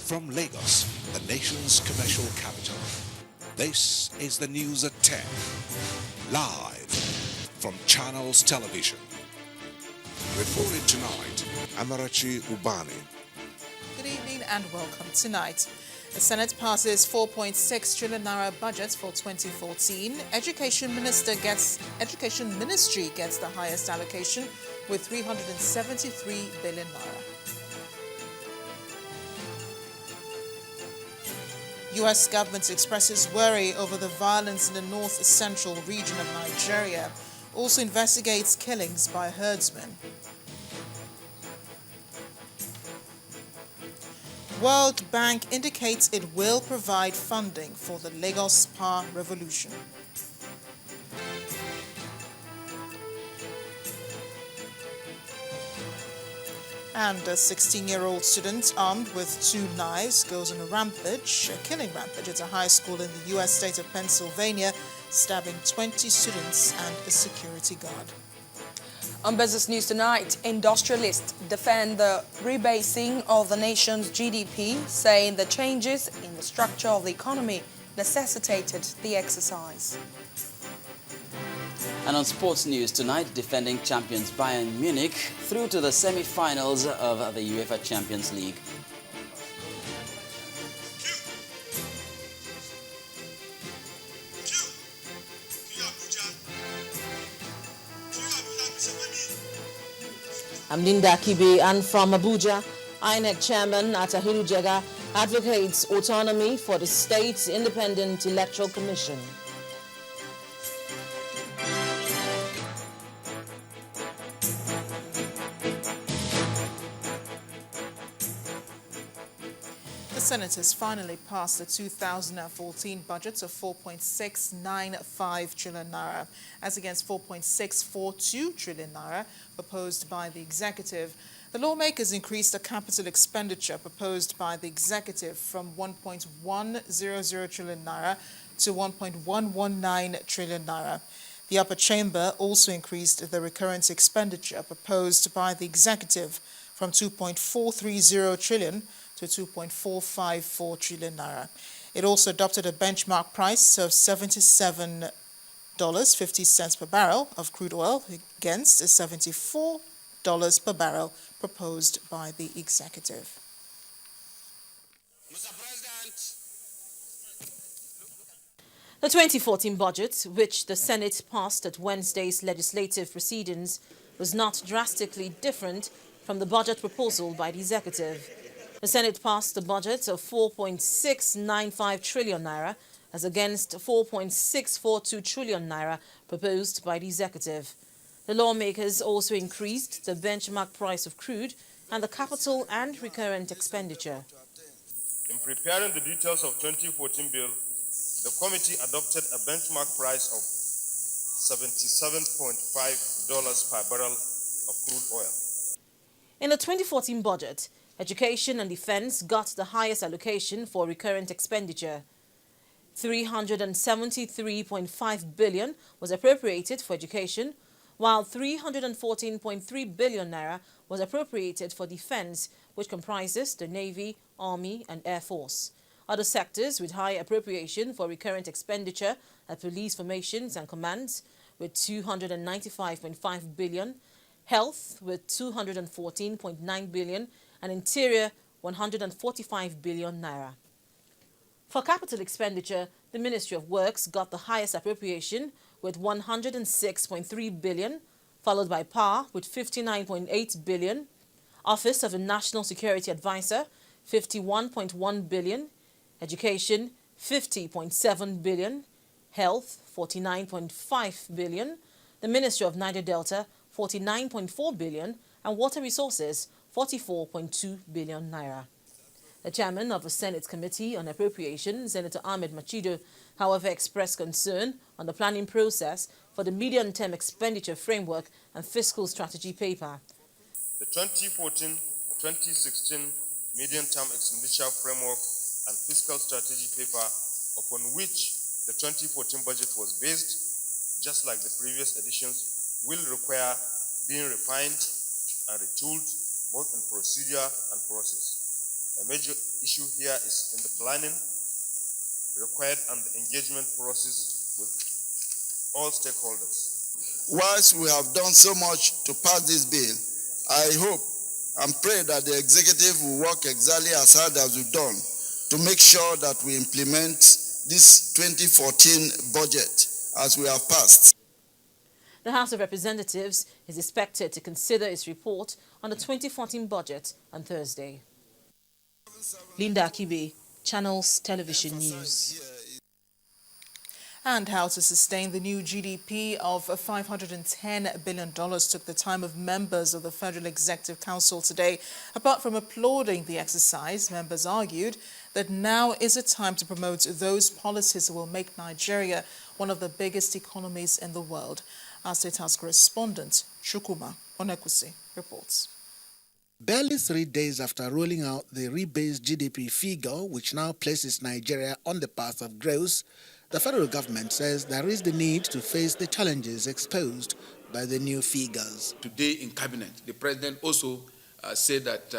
From Lagos, the nation's commercial capital, this is the news at 10, live from Channels Television. Reporting tonight, Amarachi Ubani. Good evening and welcome tonight. The Senate passes 4.6 trillion naira budget for 2014. Education Ministry gets the highest allocation with 373 billion naira. U.S. government expresses worry over the violence in the north-central region of Nigeria. Also investigates killings by herdsmen. World Bank indicates it will provide funding for the Lagos Power Revolution. And a 16-year-old student armed with 2 knives goes on a killing rampage at a high school in the U.S. state of Pennsylvania, stabbing 20 students and a security guard. On Business News tonight, industrialists defend the rebasing of the nation's GDP, saying the changes in the structure of the economy necessitated the exercise. And on sports news tonight, defending champions Bayern Munich through to the semi-finals of the UEFA Champions League. I'm Linda Kibe, and from Abuja, INEC Chairman Atahiru Jega advocates autonomy for the state's Independent Electoral Commission. The Senate has finally passed the 2014 budget of 4.695 trillion naira, as against 4.642 trillion naira proposed by the executive. The lawmakers increased the capital expenditure proposed by the executive from 1.100 trillion naira to 1.119 trillion naira. The upper chamber also increased the recurrent expenditure proposed by the executive from 2.430 trillion to 2.454 trillion naira. It also adopted a benchmark price of $77.50 per barrel of crude oil against $74 per barrel proposed by the executive. Mr. President. The 2014 budget, which the Senate passed at Wednesday's legislative proceedings, was not drastically different from the budget proposal by the executive. The Senate passed a budget of 4.695 trillion naira as against 4.642 trillion naira proposed by the executive. The lawmakers also increased the benchmark price of crude and the capital and recurrent expenditure. In preparing the details of 2014 bill, the committee adopted a benchmark price of $77.5 per barrel of crude oil. In the 2014 budget, Education and Defense got the highest allocation for recurrent expenditure. 373.5 billion was appropriated for education, while 314.3 billion naira was appropriated for defense, which comprises the Navy, Army and Air Force. Other sectors with high appropriation for recurrent expenditure are police formations and commands with 295.5 billion, health with 214.9 billion, and Interior 145 billion naira. For capital expenditure, the Ministry of Works got the highest appropriation with 106.3 billion, followed by Power with 59.8 billion, Office of the National Security Advisor 51.1 billion, Education 50.7 billion, Health 49.5 billion, the Ministry of Niger Delta 49.4 billion, and Water Resources 44.2 billion naira. The chairman of the Senate Committee on Appropriations, Senator Ahmed Machido, however, expressed concern on the planning process for the medium-term expenditure framework and fiscal strategy paper. The 2014-2016 medium-term expenditure framework and fiscal strategy paper, upon which the 2014 budget was based, just like the previous editions, will require being refined and retooled both in procedure and process. A major issue here is in the planning required and the engagement process with all stakeholders. Whilst we have done so much to pass this bill, I hope and pray that the executive will work exactly as hard as we've done to make sure that we implement this 2014 budget as we have passed. The House of Representatives is expected to consider its report on the 2014 budget on Thursday. Linda Akibe, Channels Television News. And how to sustain the new GDP of $510 billion took the time of members of the Federal Executive Council today. Apart from applauding the exercise, members argued that now is a time to promote those policies that will make Nigeria one of the biggest economies in the world. Our State House correspondent, Chukwuma Onekwusi, reports. Barely 3 days after rolling out the rebased GDP figure, which now places Nigeria on the path of growth, the federal government says there is the need to face the challenges exposed by the new figures. Today in Cabinet, the President also said that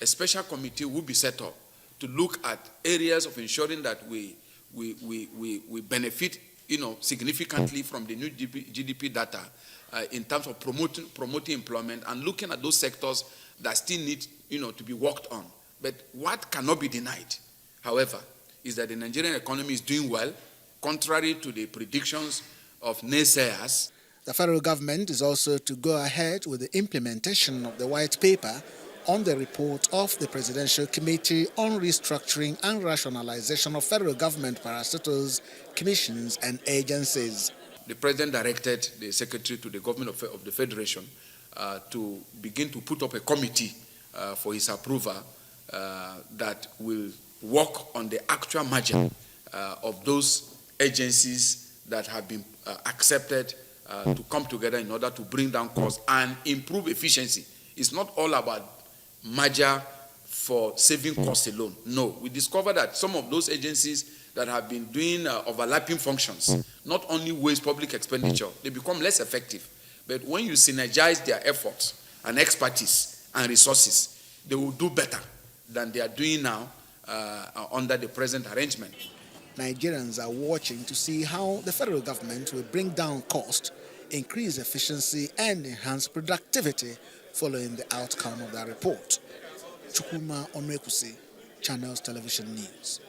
a special committee will be set up to look at areas of ensuring that we benefit significantly from the new GDP data in terms of promoting employment and looking at those sectors that still need to be worked on. But what cannot be denied, however, is that the Nigerian economy is doing well, contrary to the predictions of naysayers. The federal government is also to go ahead with the implementation of the white paper on the report of the Presidential Committee on Restructuring and Rationalization of Federal Government Parastatals, Commissions and Agencies. The President directed the Secretary to the Government of the Federation to begin to put up a committee for his approval that will work on the actual merger of those agencies that have been accepted to come together in order to bring down costs and improve efficiency. It's not all about merger for saving costs alone. No, we discovered that some of those agencies that have been doing overlapping functions not only waste public expenditure, they become less effective. But when you synergize their efforts and expertise and resources, they will do better than they are doing now under the present arrangement. Nigerians are watching to see how the federal government will bring down cost, increase efficiency and enhance productivity following the outcome of that report. Chukwuma Onekwusi, Channels Television News.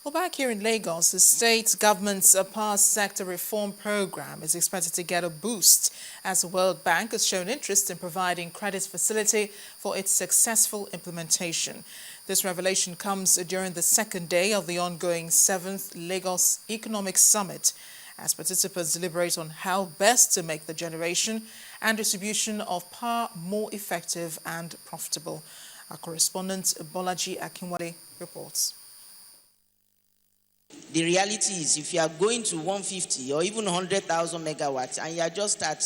Well, back here in Lagos, the state government's power sector reform program is expected to get a boost as the World Bank has shown interest in providing credit facility for its successful implementation. This revelation comes during the second day of the ongoing 7th Lagos Economic Summit, as participants deliberate on how best to make the generation and distribution of power more effective and profitable. Our correspondent Bolaji Akinwale reports. The reality is, if you are going to 150 or even 100,000 megawatts and you are just at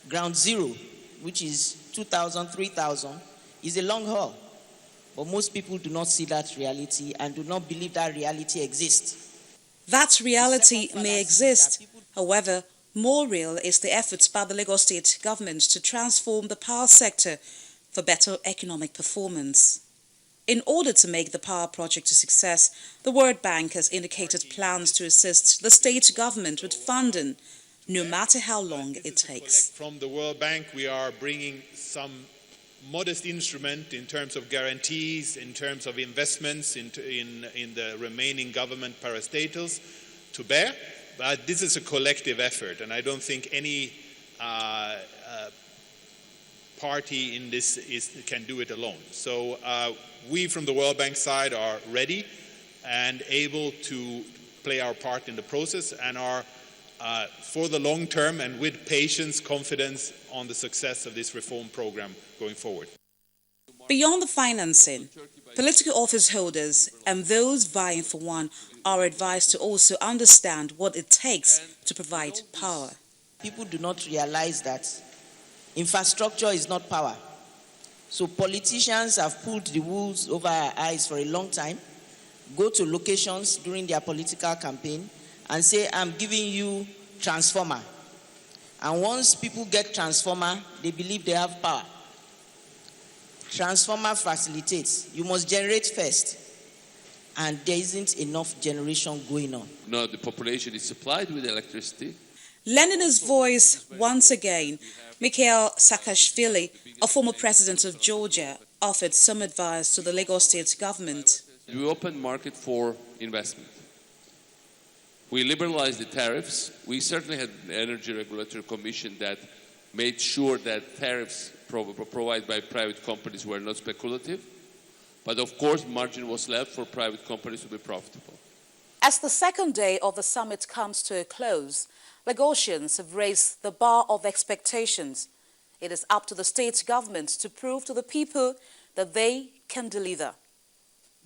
ground zero, which is 2,000, 3,000, is a long haul. But most people do not see that reality and do not believe that reality exists. That reality may exist. However, more real is the efforts by the Lagos State government to transform the power sector for better economic performance. In order to make the power project a success, the World Bank has indicated plans to assist the state government with funding, no matter how long it takes. From the World Bank, we are bringing some modest instrument in terms of guarantees, in terms of investments in the remaining government parastatals to bear. But this is a collective effort, and I don't think any party in this can do it alone. So we from the World Bank side are ready and able to play our part in the process and are for the long term and with patience, confidence on the success of this reform program going forward. Beyond the financing, political office holders and those vying for one are advised to also understand what it takes to provide power. People do not realize that infrastructure is not power. So politicians have pulled the wool over our eyes for a long time, go to locations during their political campaign and say, I'm giving you transformer. And once people get transformer, they believe they have power. transformer facilitates. You must generate first. And there isn't enough generation going on. No, the population is supplied with electricity. Lending his voice once again, Mikhail Saakashvili, a former president of Georgia, offered some advice to the Lagos state government. We opened market for investment. We liberalized the tariffs. We certainly had an Energy Regulatory Commission that made sure that tariffs provided by private companies were not speculative. But of course, margin was left for private companies to be profitable. As the second day of the summit comes to a close, Lagosians have raised the bar of expectations. It is up to the state government to prove to the people that they can deliver.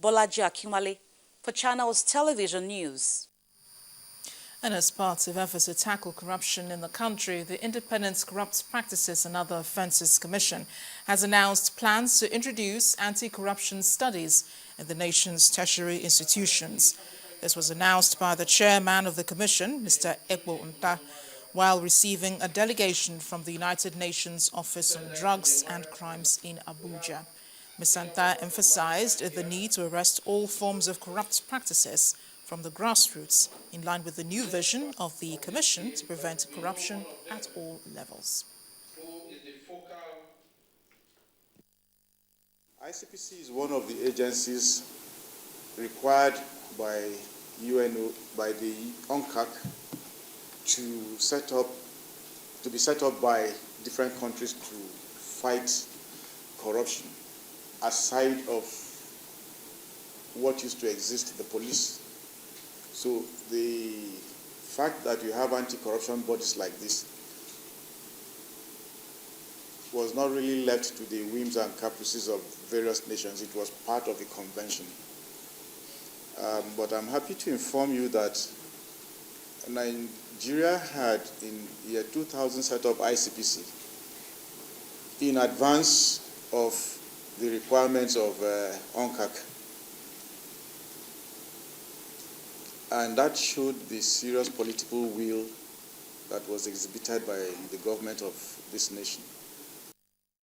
Bolaji Akinwale for Channels Television News. And as part of efforts to tackle corruption in the country, the Independent Corrupt Practices and Other Offences Commission has announced plans to introduce anti-corruption studies in the nation's tertiary institutions. This was announced by the chairman of the commission, Mr. Ekbo Nta, while receiving a delegation from the United Nations Office on Drugs and Crimes in Abuja. Mr. Nta emphasized the need to arrest all forms of corrupt practices from the grassroots, in line with the new vision of the Commission to prevent corruption at all levels. ICPC is one of the agencies required by by the UNCAC to be set up by different countries to fight corruption, aside of what used to exist in the police. So the fact that you have anti-corruption bodies like this was not really left to the whims and caprices of various nations. It was part of the convention. But I'm happy to inform you that Nigeria had in year 2000 set up ICPC in advance of the requirements of UNCAC. And that showed the serious political will that was exhibited by the government of this nation.